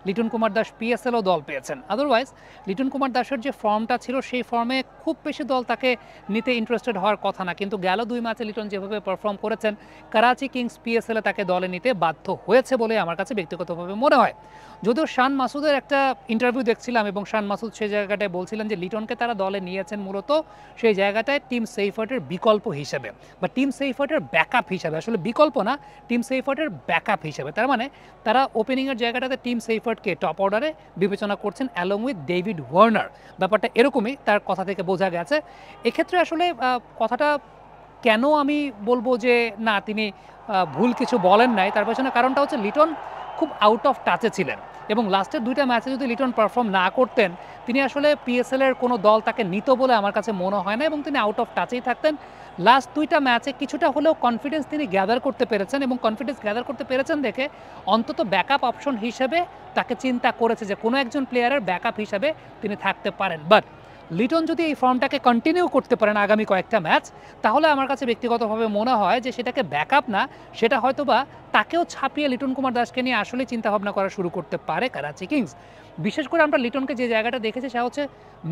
লিটন কুমার দাস পিএসএলও দল পেয়েছেন। আদারওয়াইজ লিটন কুমার দাসের যে ফর্মটা ছিল সেই ফর্মে খুব বেশি দল তাকে নিতে ইন্টারেস্টেড হওয়ার কথা না, কিন্তু গেল 2 ম্যাচে লিটন যেভাবে পারফর্ম করেছেন করাচি কিংস পিএসএলে তাকে দলে নিতে বাধ্য হয়েছে বলে আমার কাছে ব্যক্তিগতভাবে মনে হয়। যদিও শান মাসুদের একটা ইন্টারভিউ দেখছিলাম এবং শান মাসুদ সেই জায়গাটায় বলছিলেন যে লিটনকে তারা দলে নিয়েছেন মূলত সেই জায়গাটায় টিম সেইফার্টের বিকল্প হিসেবে বা টিম সেইফার্টের ব্যাকআপ হিসেবে, আসলে বিকল্প না, টিম সেইফার্টের ব্যাকআপ হিসেবে। তার মানে তারা ওপেনিংয়ের জায়গাটাতে টিম সেইফার্টকে টপ অর্ডারে বিবেচনা করছেন অ্যালং উইথ ডেভিড ওয়ার্নার। ব্যাপারটা এরকমই তার কথা থেকে বোঝা গেছে। এক্ষেত্রে আসলে কথাটা কেন আমি বলবো যে না তিনি ভুল কিছু বলেন নাই, তার পেছনে কারণটা হচ্ছে লিটন খুব আউট অফ টাচে ছিলেন এবং লাস্টের 2টা ম্যাচে যদি লিটন পারফর্ম না করতেন তিনি আসলে পিএসএলের কোনো দল তাকে নিত বলে আমার কাছে মনে হয় না এবং তিনি আউট অফ টাচেই থাকতেন। লাস্ট 2টা ম্যাচে কিছুটা হলেও কনফিডেন্স তিনি গ্যাদার করতে পেরেছেন এবং কনফিডেন্স গ্যাদার করতে পেরেছেন দেখে অন্তত ব্যাকআপ অপশন হিসেবে তাকে চিন্তা করেছে যে কোনো একজন প্লেয়ারের ব্যাকআপ হিসেবে তিনি থাকতে পারেন। বাট লিটন যদি এই ফর্মটাকে কন্টিনিউ করতে পারেন আগামী কয়েকটা ম্যাচ, তাহলে আমার কাছে ব্যক্তিগতভাবে মনে হয় যে সেটাকে ব্যাকআপ না, সেটা হয়তোবা তাকেও ছাপিয়ে লিটন কুমার দাসকে নিয়ে আসলে চিন্তাভাবনা করা শুরু করতে পারে করাচি কিংস। বিশেষ করে আমরা লিটনকে যে জায়গাটা দেখেছি সেটা হচ্ছে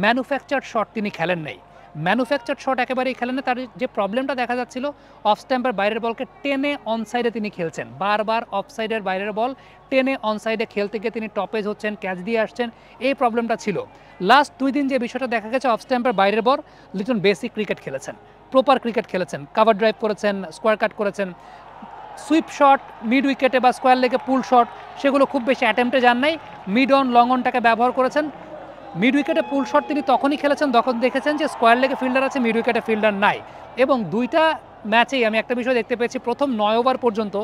ম্যানুফ্যাকচার্ড শট তিনি খেলেন নাই, ম্যানুফ্যাকচার্ড শট একেবারেই খেলেন না। তার যে প্রবলেমটা দেখা যাচ্ছিল অফ স্ট্যাম্পের বাইরের বলকে টেনে অনসাইডে তিনি খেলছেন, বারবার অফ সাইডের বাইরের বল টেনে অনসাইডে খেলতে গিয়ে তিনি টপেজ হচ্ছেন, ক্যাচ দিয়ে আসছেন, এই প্রবলেমটা ছিল। লাস্ট 2 দিন যে বিষয়টা দেখা গেছে অফ স্ট্যাম্পের বাইরের বল লিটন বেসিক ক্রিকেট খেলেছেন, প্রপার ক্রিকেট খেলেছেন, কাভার ড্রাইভ করেছেন, স্কোয়ার কাট করেছেন, সুইপ শট মিড উইকেটে বা স্কোয়ার লেগে পুল শট সেগুলো খুব বেশি অ্যাটেম্পটে যান নাই, মিড অন লং অনটাকে ব্যবহার করেছেন। মিড উইকেটে পুল শট তিনি তখনই খেলেছেন যখন দেখেছেন যে স্কোয়ার লেগে ফিল্ডার আছে, মিড উইকেটে ফিল্ডার নাই। এবং 2টা ম্যাচেই আমি একটা বিষয় দেখতে পেয়েছি, প্রথম 9 ওভার পর্যন্ত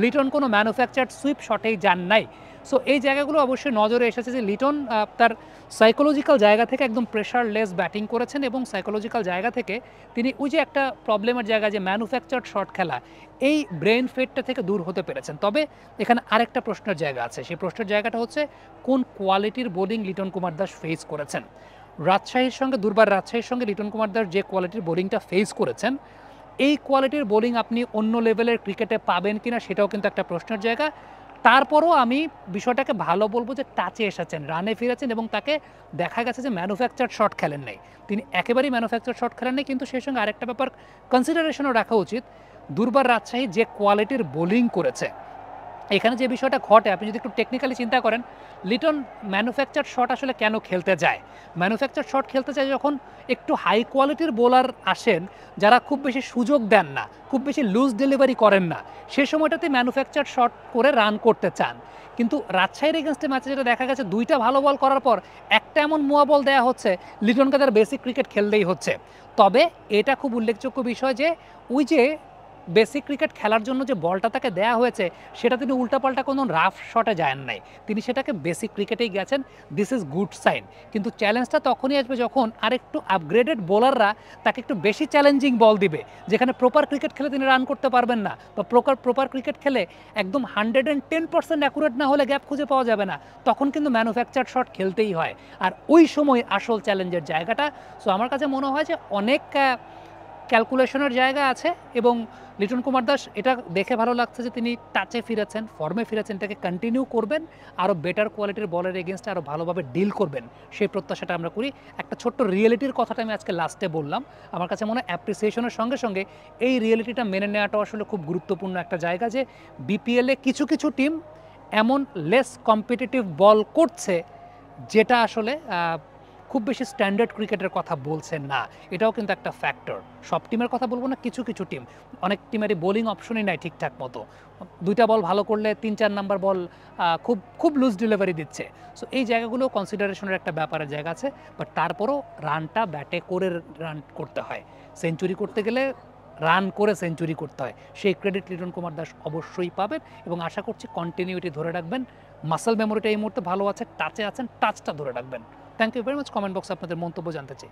লিটন কোনো ম্যানুফ্যাকচার্ড সুইপ শটেই যান নাই। সো এই জায়গাগুলো অবশ্যই নজরে এসেছে যে লিটন তার সাইকোলজিক্যাল জায়গা থেকে একদম প্রেশারলেস ব্যাটিং করেছেন এবং সাইকোলজিক্যাল জায়গা থেকে তিনি ওই যে একটা প্রবলেমের জায়গা যে ম্যানুফ্যাকচার্ড শট খেলা, এই ব্রেন ফেটটা থেকে দূর হতে পেরেছেন। তবে এখানে আরেকটা প্রশ্নের জায়গা আছে, সেই প্রশ্নের জায়গাটা হচ্ছে কোন কোয়ালিটির বোলিং লিটন কুমার দাস ফেস করেছেন। রাজশাহীর সঙ্গে দুর্বার রাজশাহীর সঙ্গে লিটন কুমার দাস যে কোয়ালিটির বোলিংটা ফেস করেছেন, এই কোয়ালিটির বোলিং আপনি অন্য লেভেলের ক্রিকেটে পাবেন কিনা সেটাও কিন্তু একটা প্রশ্নের জায়গা। তারপরও আমি বিষয়টাকে ভালো বলবো যে টাচে এসেছেন, রানে ফিরেছেন এবং তাকে দেখা গেছে যে ম্যানুফ্যাকচার শট খেলেন নাই, তিনি একেবারেই ম্যানুফ্যাকচার শট খেলেন নাই। কিন্তু সেই সঙ্গে আরেকটা ব্যাপার কনসিডারেশনও রাখা উচিত, দুর্বার রাজশাহী যে কোয়ালিটির বোলিং করেছে এখানে যে বিষয়টা ঘটে, আপনি যদি একটু টেকনিক্যালি চিন্তা করেন লিটন ম্যানুফ্যাকচার শট আসলে কেন খেলতে যায়, ম্যানুফ্যাকচার শট খেলতে চায় যখন একটু হাই কোয়ালিটির বোলার আসেন যারা খুব বেশি সুযোগ দেন না, খুব বেশি লুজ ডেলিভারি করেন না, সে সময়টাতে ম্যানুফ্যাকচার শট করে রান করতে চান। কিন্তু রাজশাহীর এগেনস্টে ম্যাচে যেটা দেখা গেছে 2টা ভালো বল করার পর একটা এমন মুয়া বল দেওয়া হচ্ছে লিটনকে তার বেসিক ক্রিকেট খেলতেই হচ্ছে। তবে এটা খুব উল্লেখযোগ্য বিষয় যে ওই যে বেসিক ক্রিকেট খেলার জন্য যে বলটা তাকে দেয়া হয়েছে সেটা তিনি উল্টাপাল্টা কোনো রাফ শটে যান নাই, তিনি সেটাকে বেসিক ক্রিকেটেই গেছেন, দিস ইজ গুড সাইন। কিন্তু চ্যালেঞ্জটা তখনই আসবে যখন আরেকটু আপগ্রেডেড বোলাররা তাকে একটু বেশি চ্যালেঞ্জিং বল দিবে, যেখানে প্রপার ক্রিকেট খেলে তিনি রান করতে পারবেন না বা প্রপার ক্রিকেট খেলে একদম 110% অ্যাকুরেট না হলে গ্যাপ খুঁজে পাওয়া যাবে না, তখন কিন্তু ম্যানুফ্যাকচার শট খেলতেই হয়। আর ওই সময় আসল চ্যালেঞ্জের জায়গাটা। সো আমার কাছে মনে হয় যে অনেক ক্যালকুলেশনের জায়গা আছে এবং লিটন কুমার দাস এটা দেখে ভালো লাগছে যে তিনি টাচে ফিরেছেন, ফর্মে ফিরেছেন, এটাকে কন্টিনিউ করবেন, আরও বেটার কোয়ালিটির বলের এগেনস্টে আরও ভালোভাবে ডিল করবেন, সেই প্রত্যাশাটা আমরা করি। একটা ছোট্ট রিয়েলিটির কথাটা আমি আজকে লাস্টে বললাম, আমার কাছে মনে হয় অ্যাপ্রিসিয়েশনের সঙ্গে সঙ্গে এই রিয়েলিটিটা মেনে নেওয়াটাও আসলে খুব গুরুত্বপূর্ণ একটা জায়গা যে বিপিএলে কিছু কিছু টিম এমন লেস কম্পিটিটিভ বল করছে যেটা আসলে খুব বেশি স্ট্যান্ডার্ড ক্রিকেটের কথা বলছে না, এটাও কিন্তু একটা ফ্যাক্টর। সব টিমের কথা বলবো না, কিছু কিছু টিম, অনেক টিমেরই বোলিং অপশনই নাই ঠিকঠাক মতো, 2টা বল ভালো করলে 3-4 নাম্বার বল খুব খুব লুজ ডেলিভারি দিচ্ছে। সো এই জায়গাগুলো কনসিডারেশনের একটা ব্যাপারের জায়গা আছে, বাট তারপরও রানটা ব্যাটে করে রান করতে হয়, সেঞ্চুরি করতে গেলে রান করে সেঞ্চুরি করতে হয়, সেই ক্রেডিট লিটন কুমার দাস অবশ্যই পাবেন এবং আশা করছি কন্টিনিউটি ধরে রাখবেন। মাসল মেমোরিটা এই মুহূর্তে ভালো আছে, টাচে আছেন, টাচটা ধরে রাখবেন। Thank you very much. Comment বক্সে আপনাদের মন্তব্য জানতে চাই।